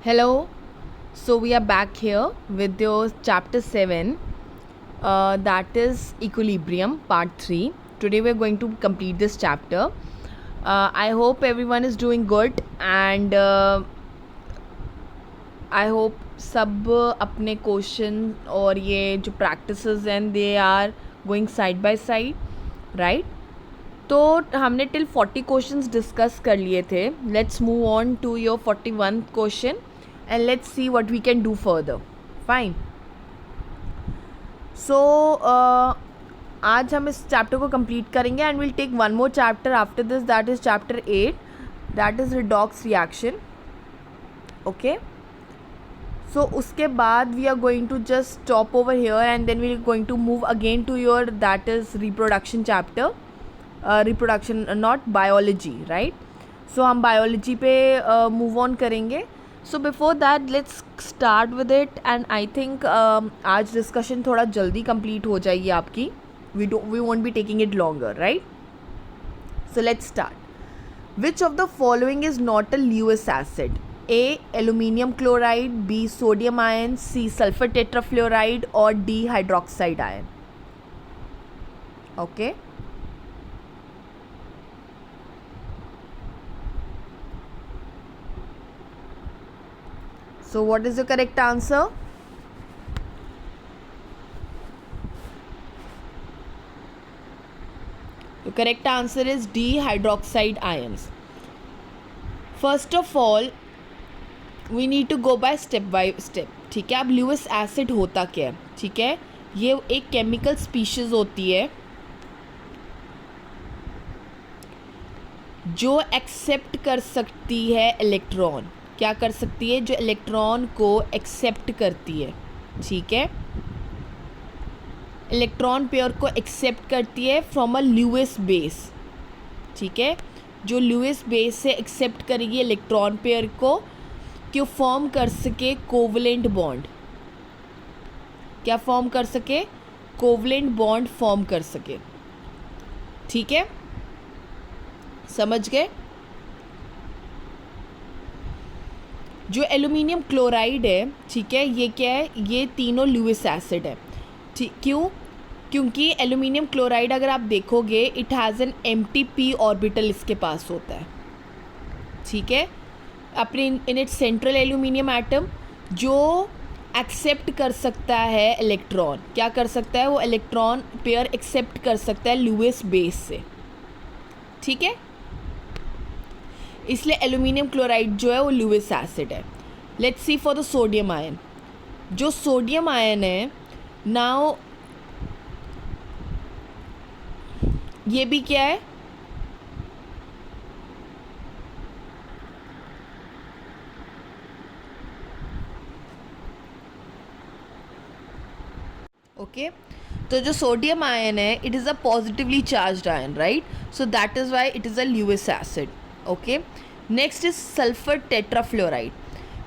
Hello, so we are back here with your chapter 7, that is Equilibrium, part 3. Today we are going to complete this chapter. I hope everyone is doing good and I hope सब अपने question और ये जो practices हैं they are going side by side right. तो हमने till 40 questions discuss कर लिए थे. Let's move on to your 41 question and let's see what we can do further. Fine. So आज हम इस चैप्टर को कंप्लीट करेंगे and will take one more chapter after this, that is chapter 8, that is redox reaction. Okay, so उसके बाद we are going to just stop over here and then we are going to move again to your that is reproduction chapter, reproduction not biology, right? so हम biology पे move on करेंगे. so before that let's start with it and I think आज discussion थोड़ा जल्दी complete हो जाएगी आपकी. we won't be taking it longer, right? so let's start. Which of the following is not a Lewis acid? A. Aluminium chloride, B. Sodium ion, C. Sulfur tetrafluoride or D. Hydroxide ion. Okay. So what is the correct answer? The correct answer is D. Hydroxide ions. First of all, we need to go by step by step. ठीक है. अब Lewis acid होता क्या है? ठीक है, ये एक केमिकल स्पीशीज़ होती है जो एक्सेप्ट कर सकती है इलेक्ट्रॉन. क्या कर सकती है? जो इलेक्ट्रॉन को एक्सेप्ट करती है. ठीक है, इलेक्ट्रॉन पेयर को एक्सेप्ट करती है फ्रॉम अ ल्यूइस बेस. ठीक है, जो ल्यूइस बेस से एक्सेप्ट करेगी इलेक्ट्रॉन पेयर को कि फॉर्म कर सके कोवलेंट बॉन्ड. क्या फॉर्म कर सके? कोवलेंट बॉन्ड फॉर्म कर सके. ठीक है, समझ गए? जो एल्यूमिनियम क्लोराइड है, ठीक है, ये क्या है? ये तीनों ल्यूइस एसिड है. ठीक, क्यों? क्योंकि एल्यूमिनियम क्लोराइड अगर आप देखोगे it has an empty P orbital इसके पास होता है. ठीक है, अपने in it central aluminium atom जो एक्सेप्ट कर सकता है इलेक्ट्रॉन. क्या कर सकता है? वो इलेक्ट्रॉन पेयर एक्सेप्ट कर सकता है ल्यूइस बेस से. ठीक है, इसलिए एल्यूमिनियम क्लोराइड जो है वो ल्यूइस एसिड है. Let's see for the sodium ion. जो सोडियम आयन है नाउ ये भी क्या है? ओके, तो जो सोडियम आयन है it is a positively charged ion, right? So that is why it is a Lewis acid. Okay, next is sulphur tetrafluoride.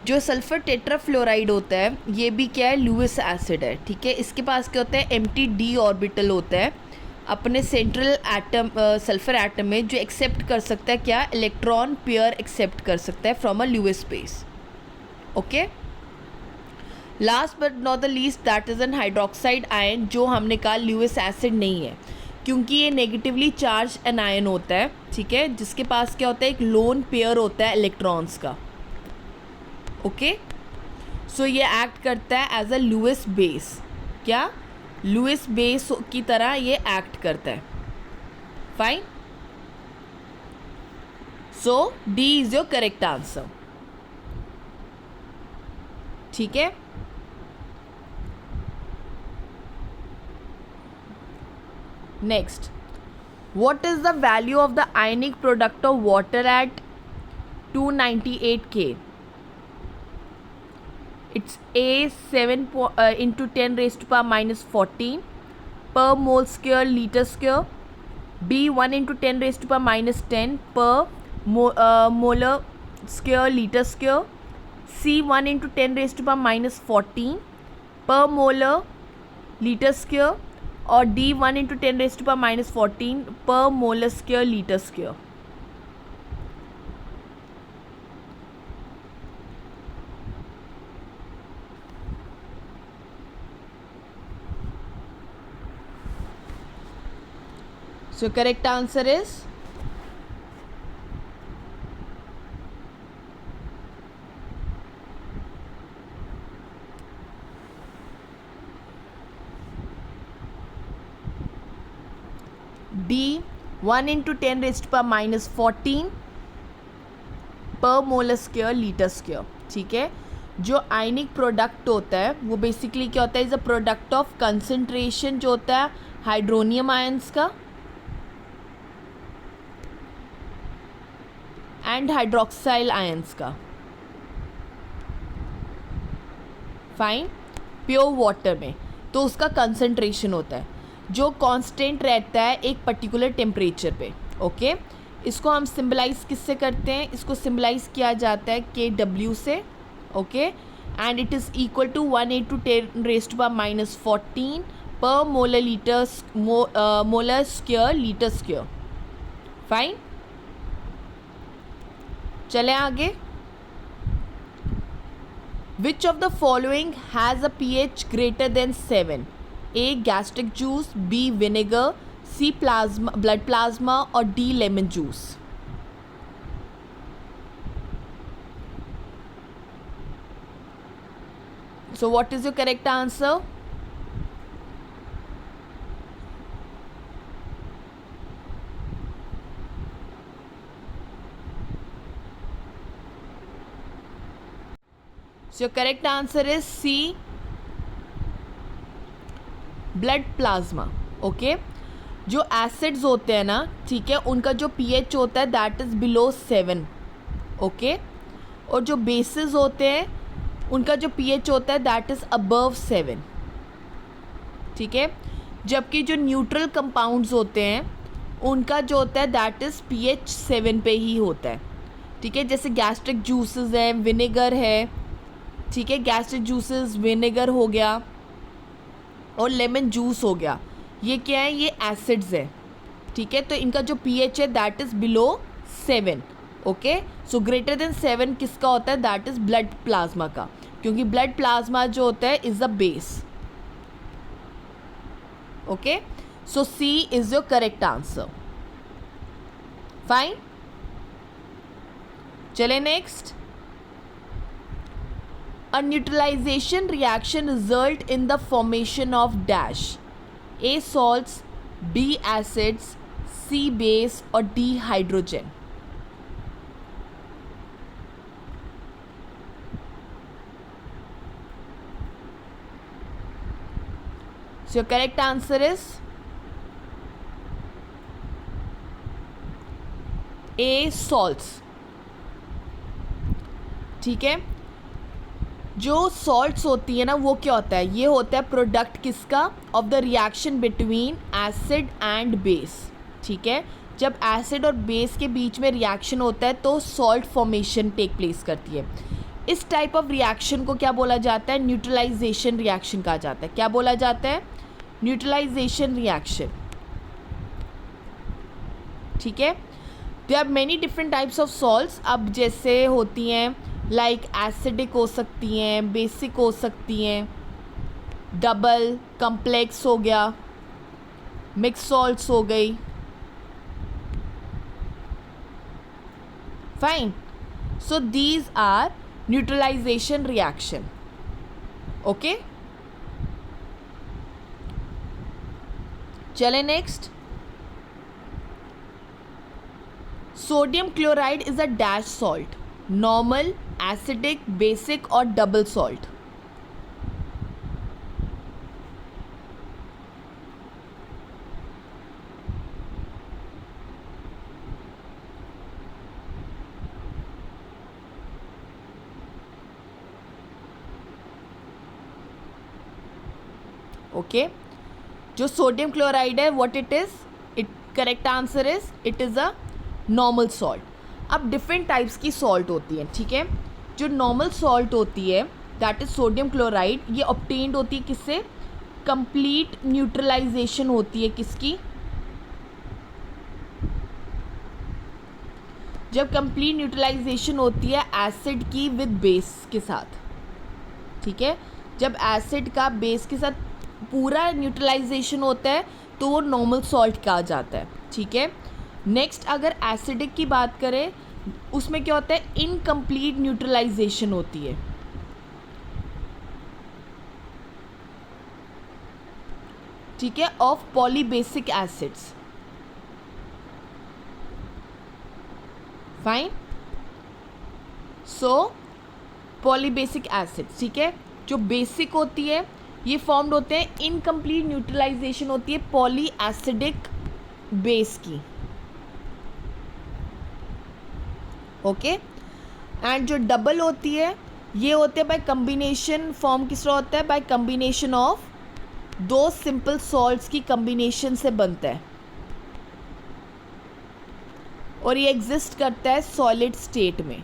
जो सल्फर टेट्राफ्लोराइड होता है ये भी क्या है? ल्यूइस एसिड है. ठीक है, इसके पास क्या होता है? एम्प्टी डी ऑर्बिटल होता है अपने सेंट्रल एटम सल्फर एटम में, जो एक्सेप्ट कर सकता है क्या? इलेक्ट्रॉन पेयर एक्सेप्ट कर सकता है from a Lewis base. Okay, last but not the least that is an hydroxide ion, जो हमने कहा ल्यूइस एसिड नहीं है क्योंकि ये नेगेटिवली चार्ज एन आयन होता है. ठीक है, जिसके पास क्या होता है? एक लोन पेयर होता है इलेक्ट्रॉन्स का. ओके, सो ये एक्ट करता है एज अ ल्यूइस बेस. क्या? ल्यूइस बेस की तरह ये एक्ट करता है. Fine. So D is your correct answer. ठीक है, next, what is the value of the ionic product of water at 298 K? It's A 7 into 10 raised to power minus 14 per mole square liter square, B 1 into 10 raised to power minus 10 per molar square liter square, C 1 into 10 raised to power minus 14 per molar liter square, और D 1 into 10 raised to power minus 14 per molar square liter square. So correct answer is D, 1 into 10 raised to power minus 14 पर molar square litre square. ठीक है, जो ionic product होता है वो basically क्या होता है, is a product of concentration जो होता है हाइड्रोनियम आयंस का एंड हाइड्रोक्साइल आयंस का. फाइन. प्योर वाटर में तो उसका कंसंट्रेशन होता है जो कांस्टेंट रहता है एक पर्टिकुलर टेम्परेचर पे. ओके, इसको हम सिंबलाइज किससे करते हैं, इसको सिंबलाइज किया जाता है KW से. Okay, and it is equal to 1 into 10 raised to power minus 14 पर molar square litre square. Fine, चले आगे. Which of the following has a pH greater than 7? A gastric juice, B vinegar, C plasma blood plasma और D lemon juice. So what is your correct answer? So your correct answer is C, blood plasma. Okay, जो acids होते हैं ना, ठीक है, उनका जो pH होता है दैट इज़ बिलो 7. ओके, और जो बेसिस होते हैं उनका जो pH होता है दैट इज़ अबव 7. ठीक है, जबकि जो न्यूट्रल कंपाउंड्स होते हैं उनका जो होता है दैट इज़ pH 7 पे ही होता है. ठीक है, जैसे गैस्ट्रिक जूसेस हैं, विनेगर है. ठीक है, गैस्ट्रिक जूसेस विनेगर हो गया और लेमन जूस हो गया, ये क्या है, ये एसिड्स है. ठीक है, तो इनका जो pH है that is below 7. Okay, so greater than 7 किसका होता है, दैट इज़ ब्लड प्लाज्मा का, क्योंकि ब्लड प्लाज्मा जो होता है is a base. Okay, so C is your correct answer. Fine, चले next. A neutralization reaction result in the formation of dash. A salts, B acids, C base or D hydrogen. So your correct answer is A salts. ठीक है, जो salts होती है ना वो क्या होता है, ये होता है प्रोडक्ट किसका, of the reaction between acid and base. ठीक है, जब एसिड और बेस के बीच में रिएक्शन होता है तो सॉल्ट फॉर्मेशन टेक प्लेस करती है. इस टाइप ऑफ रिएक्शन को क्या बोला जाता है, न्यूट्रलाइजेशन रिएक्शन कहा जाता है. क्या बोला जाता है, न्यूट्रलाइजेशन रिएक्शन. ठीक है, there are many different types of salts. अब जैसे होती हैं लाइक एसिडिक हो सकती हैं, बेसिक हो सकती हैं, डबल कम्प्लेक्स हो गया, मिक्स सॉल्ट्स हो गई. Fine, so these are neutralization reaction. Okay, चले next. Sodium chloride is a dash salt, normal, acidic, basic और डबल सॉल्ट. ओके, जो सोडियम क्लोराइड है what it is, it correct answer is it is a normal salt. अब different types की salt होती है. ठीक है, जो नॉर्मल सॉल्ट होती है दैट इज सोडियम क्लोराइड, ये ऑब्टेन्ड होती है किससे, कंप्लीट न्यूट्रलाइजेशन होती है किसकी, जब कंप्लीट न्यूट्रलाइजेशन होती है एसिड की विद बेस के साथ. ठीक है, जब एसिड का बेस के साथ पूरा न्यूट्रलाइजेशन होता है तो वो नॉर्मल सॉल्ट कहा जाता है, ठीक है। नेक्स्ट अगर एसिडिक की बात करें, उसमें क्या होता है, इनकम्प्लीट न्यूट्रलाइजेशन होती है, ठीक है, of polybasic acids. Fine. So polybasic acids, ठीक है, जो बेसिक होती है ये फॉर्म्ड होते हैं, इनकम्प्लीट न्यूट्रलाइजेशन होती है पॉली एसिडिक बेस की, ओके। एंड जो डबल होती है ये होते हैं बाय कम्बिनेशन, फॉर्म किस तरह होता है, बाय कम्बिनेशन ऑफ दो सिंपल सॉल्ट्स की कम्बिनेशन से बनता है, और ये एग्जिस्ट करता है सॉलिड स्टेट में,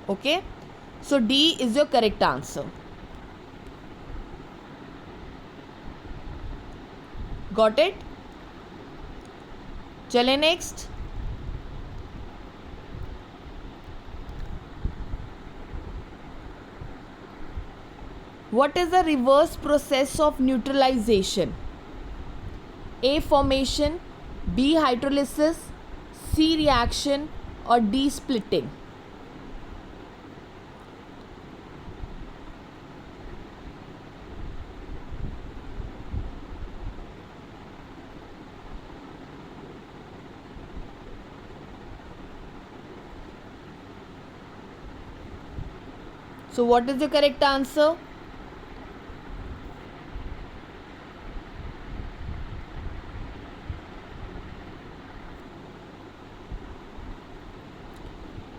okay. So D is your correct answer. Got it. चले next. What is the reverse process of neutralization? A. Formation, B. Hydrolysis, C. Reaction, or D. Splitting? So what is the correct answer?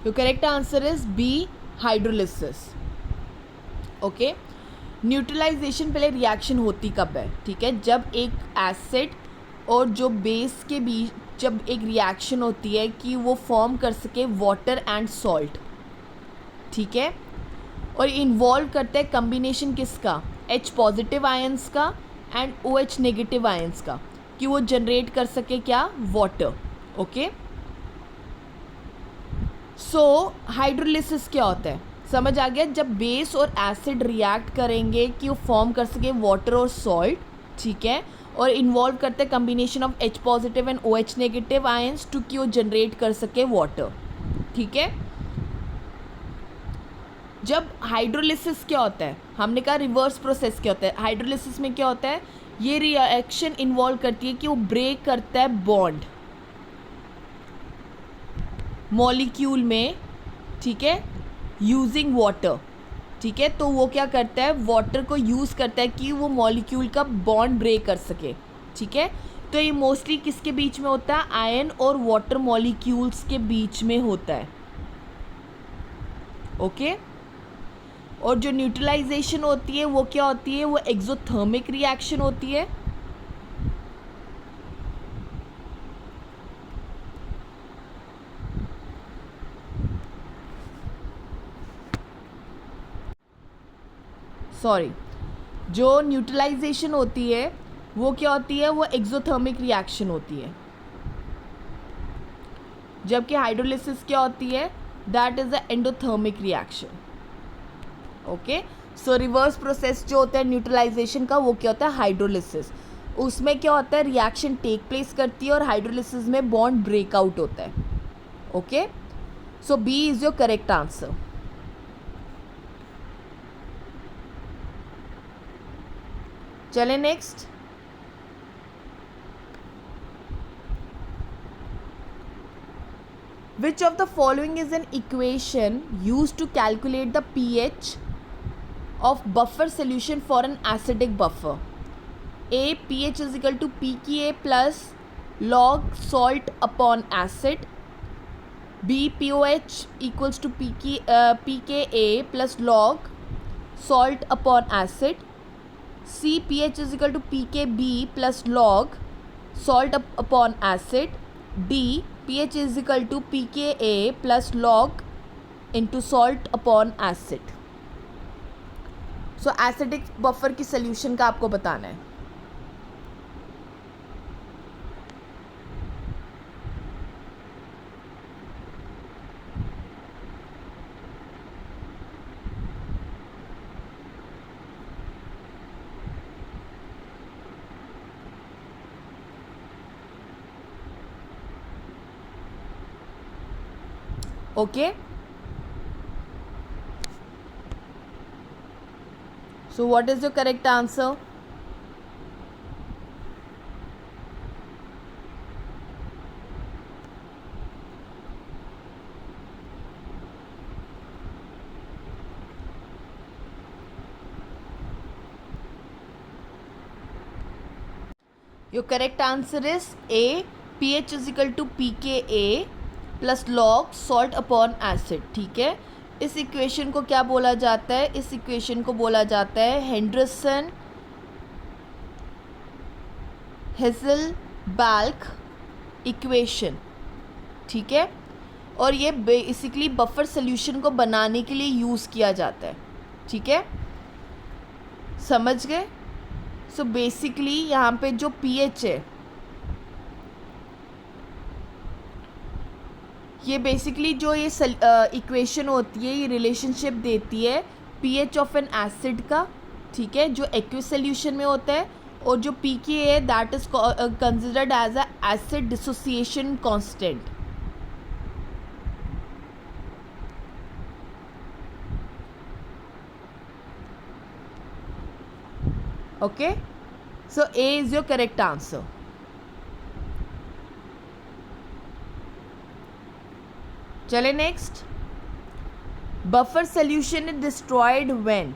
The correct answer is B. Hydrolysis. Okay. Neutralisation पहले reaction होती कब है, ठीक है, जब एक acid और जो बेस के बीच जब एक रिएक्शन होती है कि वो फॉर्म कर सके वाटर एंड सॉल्ट, ठीक है, और इन्वॉल्व करता है कम्बिनेशन किसका, H पॉजिटिव आयंस का एंड OH नेगेटिव आयंस का, कि वो जनरेट कर सके क्या, वाटर, ओके। सो हाइड्रोलिसिस क्या होता है, समझ आ गया, जब बेस और एसिड रिएक्ट करेंगे कि वो फॉर्म कर सके वाटर और सॉल्ट, ठीक है, और इन्वॉल्व करते हैं combination of H positive and OH negative ions to कि वो जनरेट कर सके वाटर, ठीक है। जब हाइड्रोलिसिस क्या होता है, हमने कहा रिवर्स प्रोसेस क्या होता है, हाइड्रोलिसिस में क्या होता है, ये रिएक्शन इन्वॉल्व करती है कि वो ब्रेक करता है बॉन्ड मॉलिक्यूल में, ठीक है, यूजिंग वाटर, ठीक है, तो वो क्या करता है, वाटर को यूज़ करता है कि वो मॉलिक्यूल का बॉन्ड ब्रेक कर सके, ठीक है। तो ये मोस्टली किसके बीच में होता है, आयन और वाटर मॉलिक्यूल्स के बीच में होता है, ओके। और जो न्यूट्रलाइजेशन होती है वो क्या होती है, वो एक्सोथर्मिक रिएक्शन होती है, सॉरी, जो न्यूट्रलाइजेशन होती है वो क्या होती है, वो एक्सोथर्मिक रिएक्शन होती है, जबकि हाइड्रोलिसिस क्या होती है, that is the endothermic reaction, okay. So reverse process जो होता है न्यूट्रलाइजेशन का वो क्या होता है, हाइड्रोलिसिस, उसमें क्या होता है, रिएक्शन टेक प्लेस करती है और हाइड्रोलिसिस में बॉन्ड ब्रेकआउट होता है, okay. So B is your correct answer. चले next. Which of the following is an equation used to calculate the pH of buffer solution for an acidic buffer? A. pH is equal to pKa plus log salt upon acid. B. pOH equals to pKa plus log salt upon acid. C. pH is equal to pKb plus log salt upon acid. D. pH is equal to pKa plus log into salt upon acid. So acidic buffer की solution का आपको बताना है। Okay, so what is your correct answer? Your correct answer is A. pH is equal to pKa plus log salt upon acid. ठीक है, इस equation को क्या बोला जाता है? इस इक्वेशन को बोला जाता है हेंडरसन हेज़ेलबैक इक्वेशन. ठीक है, और ये बेसिकली बफर सोल्यूशन को बनाने के लिए यूज़ किया जाता है. ठीक है, समझ गए? सो बेसिकली यहाँ पे जो pH है, ये बेसिकली जो ये इक्वेशन होती है, ये रिलेशनशिप देती है pH ऑफ एन एसिड का. ठीक है, जो एक्वियस सोल्यूशन में होता है, और जो pK है that is considered as a acid dissociation constant. Okay, so A is your correct answer. चले next. Buffer solution is destroyed when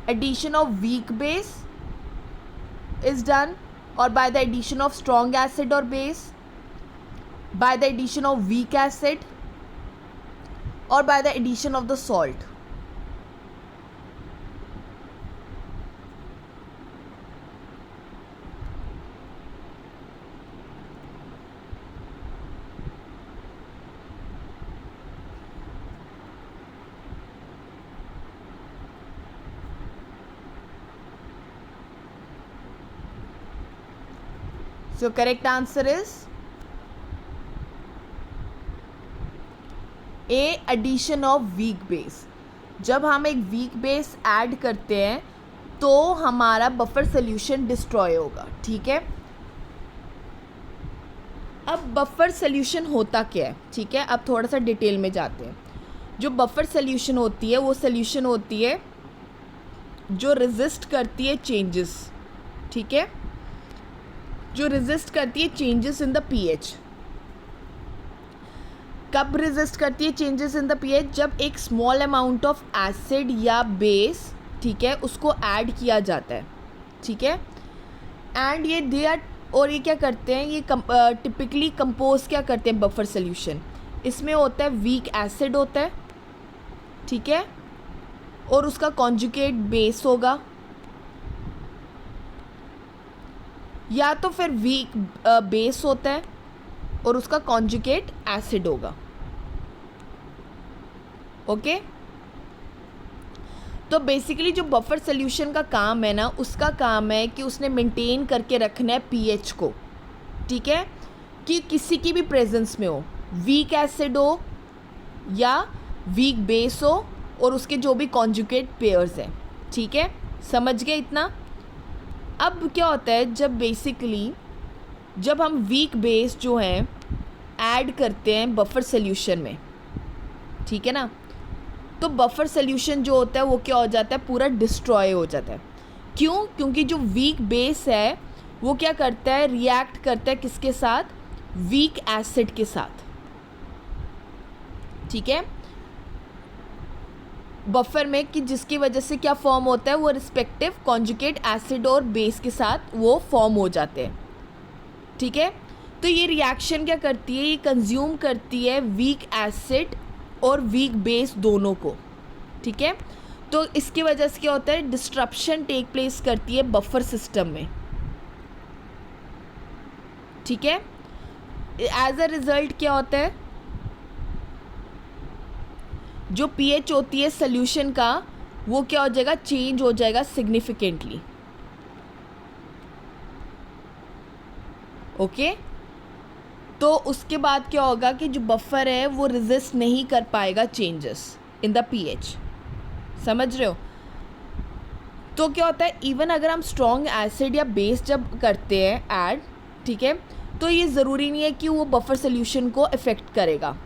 addition of weak base is done, or by the addition of strong acid or base, by the addition of weak acid, or by the addition of the salt. So correct answer is A. addition of weak base. जब हम एक weak base add करते हैं तो हमारा buffer solution destroy होगा. ठीक है, अब बफर सोल्यूशन होता क्या है? ठीक है, अब थोड़ा सा डिटेल में जाते हैं. जो बफर सोल्यूशन होती है वो सोल्यूशन होती है जो रेजिस्ट करती है चेंजेस. ठीक है, जो रेजिस्ट करती है चेंजेस इन द पीएच. कब रेजिस्ट करती है चेंजेस इन द पीएच? जब एक स्मॉल अमाउंट ऑफ एसिड या बेस, ठीक है, उसको ऐड किया जाता है. ठीक है, एंड ये दे आर, और ये क्या करते हैं, ये टिपिकली कंपोज क्या करते हैं बफर सोल्यूशन? इसमें होता है वीक एसिड होता है. ठीक है, और उसका कॉन्जुगेट बेस होगा, या तो फिर वीक बेस होता है और उसका कॉन्जुगेट एसिड होगा. ओके, तो बेसिकली जो बफर सोल्यूशन का काम है ना, उसका काम है कि उसने मेंटेन करके रखना है पीएच को. ठीक है, कि किसी की भी प्रेजेंस में हो, वीक एसिड हो या वीक बेस हो, और उसके जो भी कॉन्जुगेट पेयर्स हैं. ठीक है, समझ गए इतना? अब क्या होता है, जब बेसिकली जब हम वीक बेस जो हैं ऐड करते हैं बफर सोल्यूशन में, ठीक है ना, तो बफर सोल्यूशन जो होता है वो क्या हो जाता है, पूरा डिस्ट्रॉय हो जाता है. क्यों? क्योंकि जो वीक बेस है वो क्या करता है, रिएक्ट करता है किसके साथ? वीक एसिड के साथ. ठीक है, बफर में, कि जिसकी वजह से क्या फॉर्म होता है, वो रिस्पेक्टिव कॉन्जुगेट एसिड और बेस के साथ वो फॉर्म हो जाते हैं. ठीक है, तो ये रिएक्शन क्या करती है, ये कंज्यूम करती है वीक एसिड और वीक बेस दोनों को. ठीक है, तो इसकी वजह से क्या होता है, डिस्ट्रप्शन टेक प्लेस करती है बफर सिस्टम में. ठीक है, एज अ रिजल्ट क्या होता है, जो पीएच होती है सोल्यूशन का, वो क्या हो जाएगा, चेंज हो जाएगा सिग्निफिकेंटली. ओके, तो उसके बाद क्या होगा कि जो बफर है वो रेजिस्ट नहीं कर पाएगा चेंजेस इन द पीएच. समझ रहे हो? तो क्या होता है, इवन अगर हम स्ट्रॉन्ग एसिड या बेस जब करते हैं ऐड, ठीक है, तो ये ज़रूरी नहीं है कि वो बफर सोल्यूशन को इफ़ेक्ट करेगा.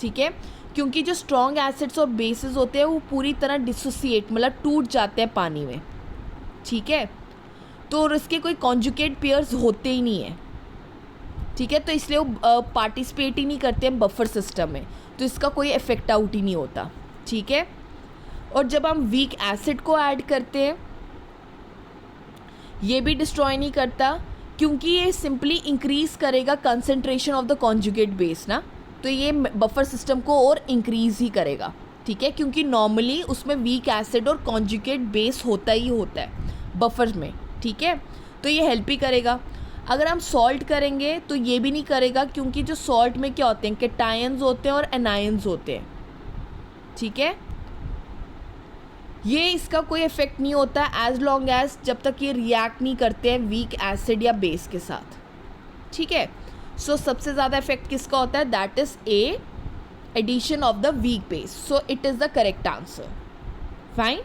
ठीक है, क्योंकि जो स्ट्रॉन्ग एसिड्स और बेसिस होते हैं वो पूरी तरह डिसोसिएट मतलब टूट जाते हैं पानी में, ठीक है। तो और इसके कोई कॉन्जुगेट पेयर्स होते ही नहीं है, ठीक है। तो इसलिए वो पार्टिसिपेट ही नहीं करते हैं बफर सिस्टम में, तो इसका कोई इफेक्ट आउट ही नहीं होता, ठीक है। और जब हम वीक एसिड को ऐड करते हैं, ये भी डिस्ट्रॉय नहीं करता, क्योंकि ये सिंपली इंक्रीज़ करेगा concentration of the conjugate base ना, तो ये बफर सिस्टम को और इंक्रीज़ ही करेगा, ठीक है। क्योंकि नॉर्मली उसमें वीक एसिड और कॉन्जुगेट बेस होता ही होता है बफर में, ठीक है। तो ये हेल्प ही करेगा। अगर हम सॉल्ट करेंगे तो ये भी नहीं करेगा, क्योंकि जो सॉल्ट में क्या होते हैं, कैटायंस होते हैं और एनायंस होते हैं, ठीक है। ये इसका कोई इफेक्ट नहीं होता एज लॉन्ग एज जब तक ये रिएक्ट नहीं करते हैं वीक एसिड या बेस के साथ, ठीक है। सो सबसे ज़्यादा इफेक्ट किसका होता है, that is a addition of the weak base, so it is the correct answer. Fine.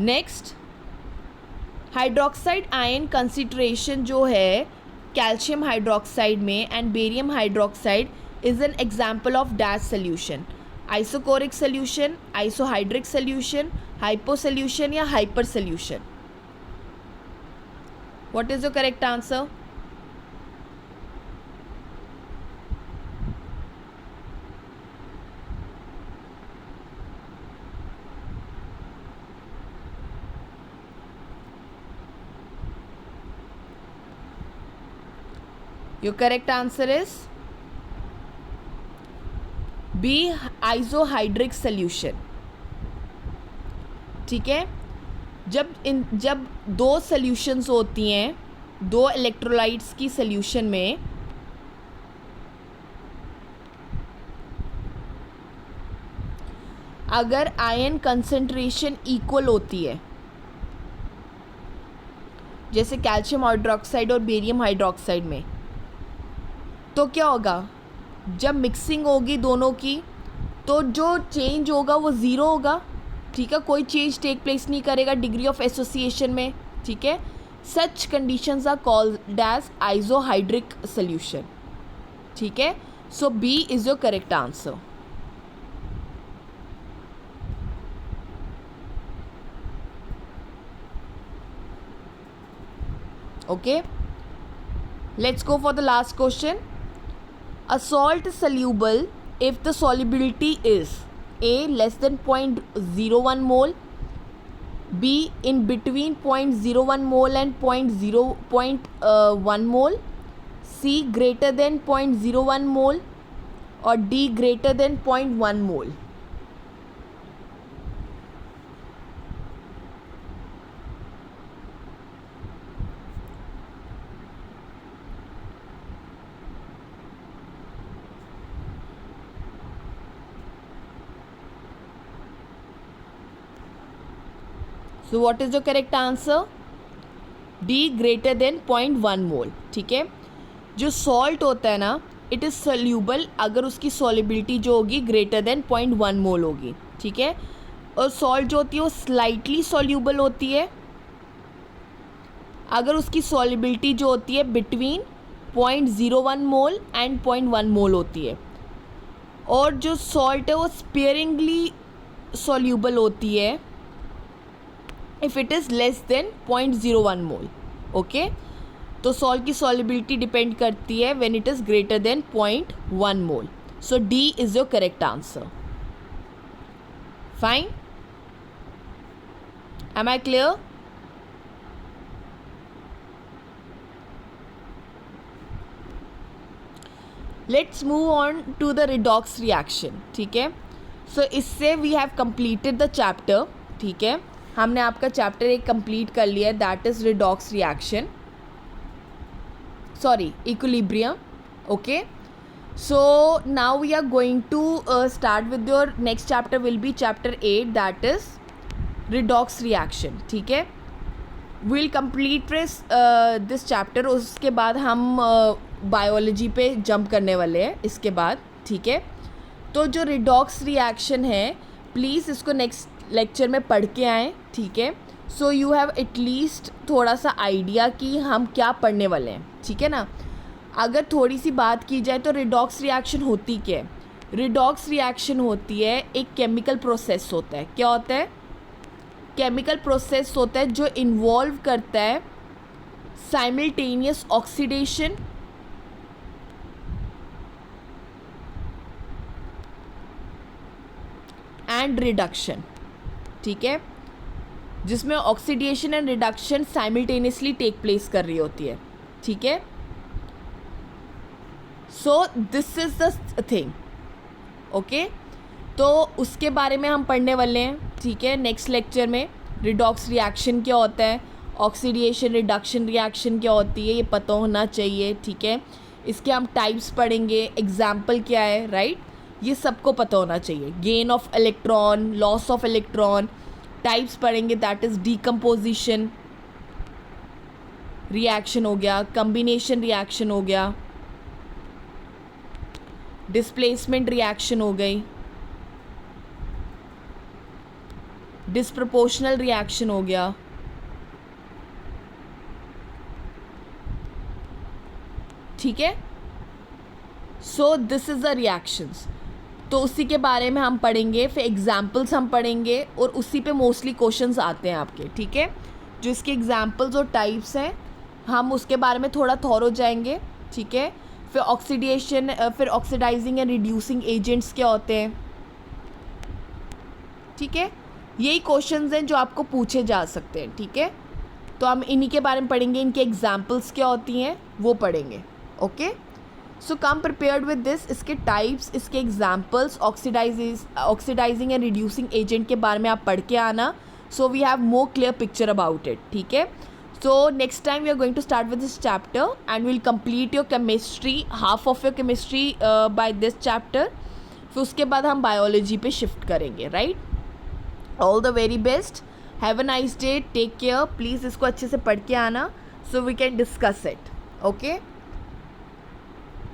Next, hydroxide ion concentration जो है कैल्शियम हाइड्रोक्साइड में and barium hydroxide is an example of dash solution, isochoric solution, isohydric solution, hypo solution या hyper solution. What is your correct answer? Your correct answer is B, isohydric solution, ठीक है। जब दो solutions होती हैं, दो electrolytes की solution में, अगर आयन कंसंट्रेशन इक्वल होती है, जैसे कैल्शियम हाइड्रोक्साइड और बेरियम हाइड्रोक्साइड में, तो क्या होगा, जब मिक्सिंग होगी दोनों की तो जो चेंज होगा वो ज़ीरो होगा, ठीक है। कोई चेंज टेक प्लेस नहीं करेगा डिग्री ऑफ एसोसिएशन में, ठीक है। Such conditions are called as isohydric solution, ठीक है। So B is your correct answer. Okay, let's go for the last question. A salt is soluble if the solubility is A less than 0.01 mole, B in between 0.01 mole and 0.1 mole, C greater than 0.01 mole, or D greater than 0.1 mole. So what is the correct answer? D greater than 0.1 मोल, ठीक है। जो salt होता है ना, it is soluble अगर उसकी solubility जो होगी ग्रेटर देन 0.1 मोल होगी, ठीक है। और सॉल्ट जो होती है वो स्लाइटली सॉल्यूबल होती है अगर उसकी सॉलिबिलिटी जो होती है बिटवीन 0.01 मोल एंड 0.1 मोल होती है। और जो सॉल्ट है वो स्पेयरिंगली सॉल्यूबल होती है if it is less than 0.01 mole, okay. तो सॉल्ट की सॉलिबिलिटी डिपेंड करती है when it is greater than 0.1 mole. So D is your correct answer. Fine, am I clear? Let's move on to the redox reaction, ठीक है। So इससे we have completed the chapter, ठीक है। हमने आपका chapter एक कंप्लीट कर लिया, that is redox reaction, sorry equilibrium, okay. So now we are going to start with your next chapter will be chapter 8, that is redox reaction, ठीक है। Will complete this chapter, उसके बाद हम biology पे jump करने वाले हैं इसके बाद, ठीक है। तो जो रिडॉक्स रिएक्शन है, प्लीज़ इसको नेक्स्ट लेक्चर में पढ़ के आएँ, ठीक है। सो यू हैव एटलीस्ट थोड़ा सा आइडिया कि हम क्या पढ़ने वाले हैं, ठीक है ना। अगर थोड़ी सी बात की जाए तो रिडॉक्स रिएक्शन होती क्या है? रिडॉक्स रिएक्शन होती है, एक केमिकल प्रोसेस होता है। क्या होता है? केमिकल प्रोसेस होता है जो इन्वॉल्व करता है साइमल्टेनियस ऑक्सीडेशन एंड रिडक्शन। ठीक है, जिसमें oxidation and reduction simultaneously take place कर रही होती है। ठीक है, so this is the thing. Okay, तो उसके बारे में हम पढ़ने वाले हैं। ठीक है, नेक्स्ट लेक्चर में रिडॉक्स रिएक्शन क्या होता है, ऑक्सीडेशन रिडक्शन रिएक्शन क्या होती है, ये पता होना चाहिए। ठीक है, इसके हम टाइप्स पढ़ेंगे, एग्जाम्पल क्या है, राइट, ये सबको पता होना चाहिए। Gain of electron, loss of electron, types पढ़ेंगे, दैट इज़ डीकम्पोजिशन रिएक्शन हो गया, कम्बिनेशन रिएक्शन हो गया, डिस्प्लेसमेंट रिएक्शन हो गई, डिस्प्रपोर्शनल रिएक्शन हो गया। ठीक है, so this is the reactions. तो उसी के बारे में हम पढ़ेंगे, फिर एग्जाम्पल्स हम पढ़ेंगे और उसी पे मोस्टली क्वेश्चंस आते हैं आपके। ठीक है, जो इसके एग्जाम्पल्स और टाइप्स हैं हम उसके बारे में थोड़ा थॉरो जाएंगे। ठीक है, फिर ऑक्सीडेशन, फिर ऑक्सीडाइजिंग एंड रिड्यूसिंग एजेंट्स क्या होते हैं। ठीक है, यही क्वेश्चंस हैं जो आपको पूछे जा सकते हैं। ठीक है, तो हम इन्हीं के बारे में पढ़ेंगे, इनके एग्जाम्पल्स क्या होती हैं वो पढ़ेंगे। Okay, so come prepared with this. इसके टाइप्स, इसके examples, oxidising and reducing agent के बारे में आप पढ़ के आना, so we have more clear picture about it. ठीक है, so next time we are going to start with this chapter and will complete your chemistry, half of your chemistry by this chapter. फिर उसके बाद हम biology पे shift करेंगे, right. All the very best, have a nice day, take care. Please इसको अच्छे से पढ़ के आना, so we can discuss it. Okay.